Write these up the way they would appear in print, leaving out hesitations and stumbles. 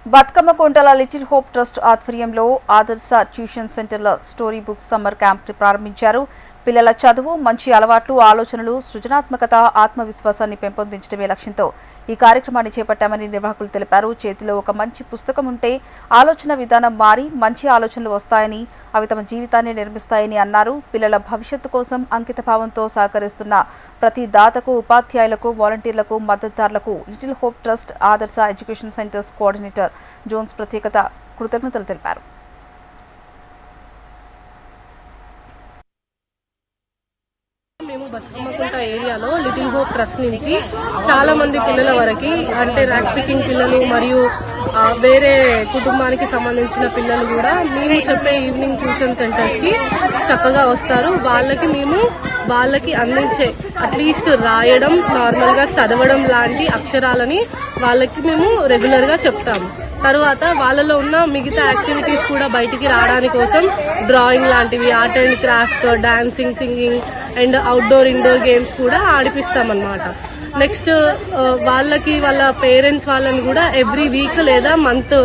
బతుకమ్మ కుంటల little hope trust ఆధ్వర్యంలో ఆదర్శ tuition సెంటర్ల స్టోరీ బుక్ సమ్మర్ క్యాంప్ ప్రారంభించారు. పిల్లల చదువు, మంచి అలవాట్లు, ఆలోచనలు, సృజనాత్మకత, ఆత్మవిశ్వాసాన్ని పెంపొందించడమే లక్ష్యంతో ఈ కార్యక్రమాన్ని చేపట్టామని నిర్వాహకులు తెలిపారు. చేతిలో ఒక మంచి పుస్తకం ఉంటే ఆలోచన విధానం మారి మంచి ఆలోచనలు వస్తాయని, అవి తమ జీవితాన్ని నిర్మిస్తాయని అన్నారు. పిల్లల భవిష్యత్తు కోసం అంకిత భావంతో సహకరిస్తున్న ప్రతి దాతకు, ఉపాధ్యాయులకు, వాలంటీర్లకు, మద్దతుదారులకు లిటిల్ హోప్ ట్రస్ట్ ఆదర్శ ఎడ్యుకేషన్ సెంటర్స్ కోఆర్డినేటర్ జోన్స్ ప్రత్యేకత కృతజ్ఞతలు తెలిపారు. మేము బతుకమ్మకుంట ఏరియాలో లిటిల్ హోప్ ట్రస్ట్ నుంచి చాలా మంది పిల్లల వరకు, అంటే ర్యాక్ పికింగ్ పిల్లలు మరియు వేరే కుటుంబానికి సంబంధించిన పిల్లలు కూడా మేము చెప్పే ఈవినింగ్ ట్యూషన్ సెంటర్స్ కి చక్కగా వస్తారు. వాళ్ళకి అందించే అట్లీస్ట్ రాయడం, నార్మల్ గా చదవడం లాంటి అక్షరాలని వాళ్ళకి మేము రెగ్యులర్ గా చెప్తాము. తర్వాత వాళ్ళలో ఉన్న మిగతా యాక్టివిటీస్ కూడా బయటికి రావడానికి కోసం డ్రాయింగ్ లాంటివి, art and craft, dancing, singing and outdoor indoor games కూడా ఆడిపిస్తామన్నమాట. నెక్స్ట్ వాళ్ళకి వాళ్ళ పేరెంట్స్ వాళ్ళని కూడా ఎవ్రీ వీక్ లేదా మంత్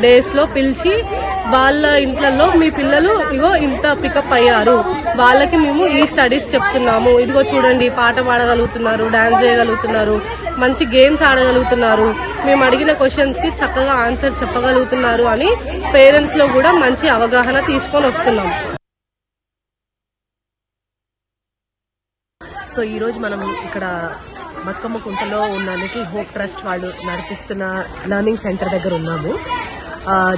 డేస్ లో పిలిచి వాళ్ళ ఇంట్లలో మీ పిల్లలు ఇగో ఇంత పికప్ అయ్యారు, వాళ్ళకి మేము ఈ స్టడీస్ చెప్తున్నాము, ఇదిగో చూడండి పాట పాడగలుగుతున్నారు, డాన్స్ చేయగలుగుతున్నారు, మంచి గేమ్స్ ఆడగలుగుతున్నారు, మేము అడిగిన క్వశ్చన్స్ కి చక్కగా ఆన్సర్ చెప్పగలుగుతున్నారు అని పేరెంట్స్ లో కూడా మంచి అవగాహన తీసుకొని వస్తున్నాం. సో ఈరోజు మనం ఇక్కడ బతుకమ్మ కుంటలో ఉన్న లిటిల్ హోప్ ట్రస్ట్ వాళ్ళు నడిపిస్తున్న లెర్నింగ్ సెంటర్ దగ్గర ఉన్నాము.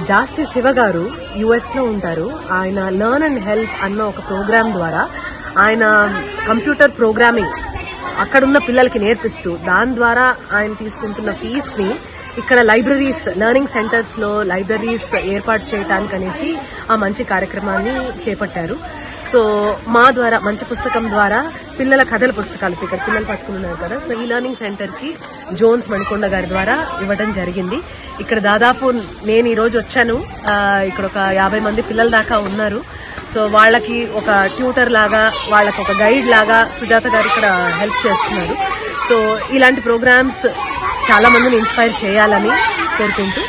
జాస్తి శివ గారు యుఎస్లో ఉంటారు. ఆయన లెర్న్ అండ్ హెల్ప్ అన్న ఒక ప్రోగ్రామ్ ద్వారా ఆయన కంప్యూటర్ ప్రోగ్రామింగ్ అక్కడున్న పిల్లలకి నేర్పిస్తూ దాని ద్వారా ఆయన తీసుకుంటున్న ఫీజ్ని ఇక్కడ లైబ్రరీస్, లెర్నింగ్ సెంటర్స్లో లైబ్రరీస్ ఏర్పాటు చేయడానికి అనేసి ఆ మంచి కార్యక్రమాన్ని చేపట్టారు. సో మా ద్వారా మంచి పుస్తకం ద్వారా పిల్లల కథల పుస్తకాలు, సో ఇక్కడ పిల్లలు పట్టుకున్నారు కదా, సో ఈ లెర్నింగ్ సెంటర్కి జోన్స్ మణికొండ గారి ద్వారా ఇవ్వడం జరిగింది. ఇక్కడ దాదాపు నేను ఈరోజు వచ్చాను, ఇక్కడ ఒక 50 మంది పిల్లల దాకా ఉన్నారు. సో వాళ్ళకి ఒక ట్యూటర్ లాగా, వాళ్ళకి ఒక గైడ్ లాగా సుజాత గారు ఇక్కడ హెల్ప్ చేస్తున్నారు. సో ఇలాంటి ప్రోగ్రామ్స్ చాలా మందిని ఇన్స్పైర్ చేయాలని కోరుకుంటూ